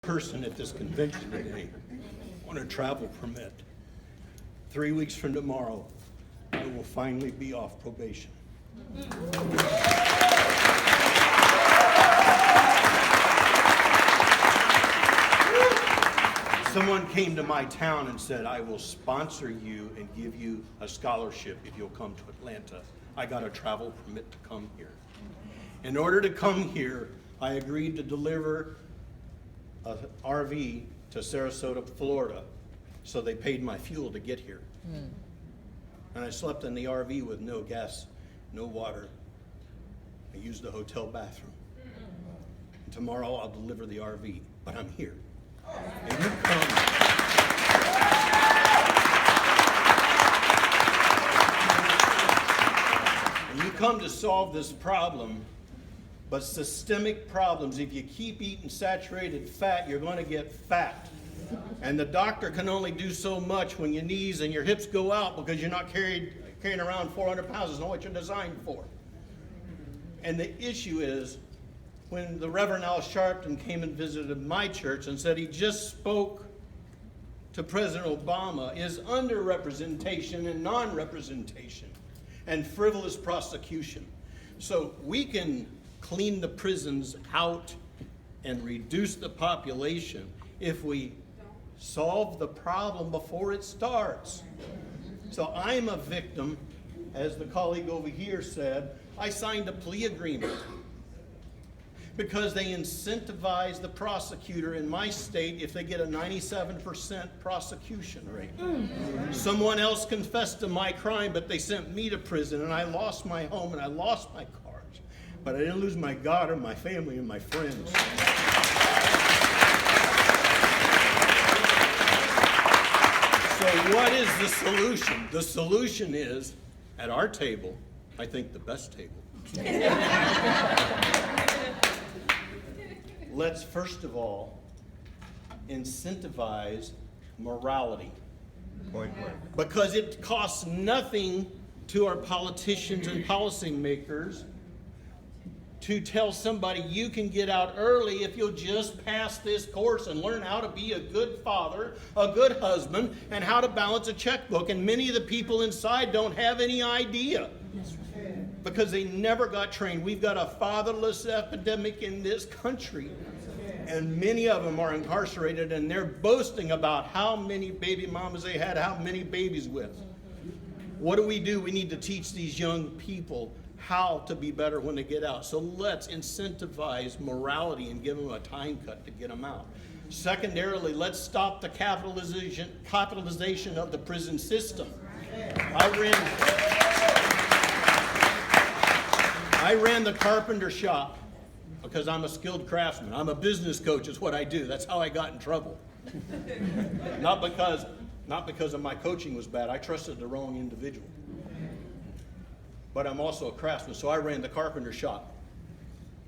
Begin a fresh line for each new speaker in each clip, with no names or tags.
person at this convention today on a travel permit. 3 weeks from tomorrow, I will finally be off probation. Someone came to my town and said, I will sponsor you and give you a scholarship if you'll come to Atlanta. I got a travel permit to come here. In order to come here, I agreed to deliver an RV to Sarasota, Florida, so they paid my fuel to get here. And I slept in the RV with no gas, no water. I used the hotel bathroom. And tomorrow I'll deliver the RV, but I'm here. And you come. And you come to solve this problem, but systemic problems, if you keep eating saturated fat, you're going to get fat. And the doctor can only do so much when your knees and your hips go out because you're not carrying around 400 pounds. It's not what you're designed for. And the issue is, when the Reverend Al Sharpton came and visited my church and said he just spoke to President Obama, is underrepresentation and non-representation and frivolous prosecution. So we can clean the prisons out and reduce the population if we solve the problem before it starts. So I'm a victim, as the colleague over here said. I signed a plea agreement because they incentivize the prosecutor in my state if they get a 97% prosecution rate. Someone else confessed to my crime, but they sent me to prison, and I lost my home and I lost my cars. But I didn't lose my God or my family and my friends. So what is the solution? The solution is, at our table, I think the best table. Let's first of all incentivize morality. Because it costs nothing to our politicians and policymakers to tell somebody you can get out early if you'll just pass this course and learn how to be a good father, a good husband, and how to balance a checkbook. And many of the people inside don't have any idea because they never got trained. We've got a fatherless epidemic in this country, and many of them are incarcerated, and they're boasting about how many baby mamas they had, how many babies with. What do? We need to teach these young people how to be better when they get out. So let's incentivize morality and give them a time cut to get them out. Secondarily, let's stop the capitalization of the prison system. I ran the carpenter shop because I'm a skilled craftsman. I'm a business coach is what I do. That's how I got in trouble. Not because of my coaching was bad. I trusted the wrong individual. But I'm also a craftsman, so I ran the carpenter shop.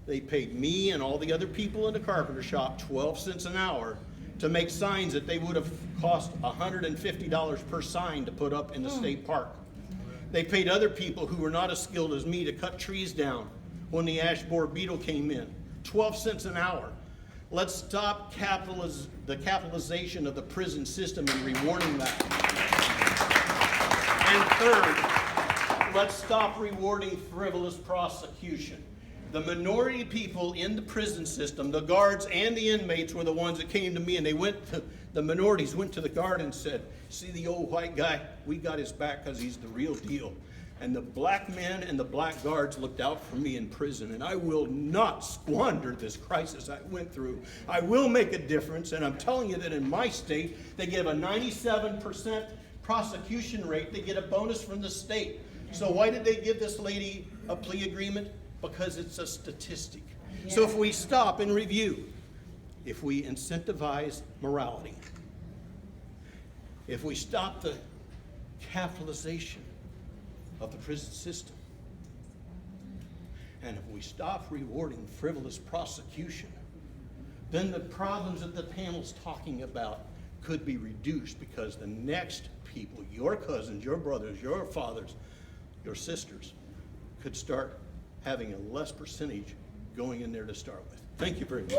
They paid me and all the other people in the carpenter shop 12 cents an hour to make signs that they would have cost $150 per sign to put up in the state park. They paid other people who were not as skilled as me to cut trees down when the ash borer beetle came in. 12 cents an hour. Let's stop the capitalization of the prison system and rewarding that. And third, let's stop rewarding frivolous prosecution. The minority people in the prison system, the guards and the inmates, were the ones that came to me, and the minorities went to the guard and said, see the old white guy? We got his back because he's the real deal. And the black men and the black guards looked out for me in prison, and I will not squander this crisis I went through. I will make a difference, and I'm telling you that in my state, they give a 97% prosecution rate. They get a bonus from the state. So why did they give this lady a plea agreement? Because it's a statistic. Yeah. So if we stop and review, if we incentivize morality, if we stop the capitalization of the prison system, and if we stop rewarding frivolous prosecution, then the problems that the panel's talking about could be reduced, because the next people, your cousins, your brothers, your fathers, your sisters, could start having a less percentage going in there to start with. Thank you very much.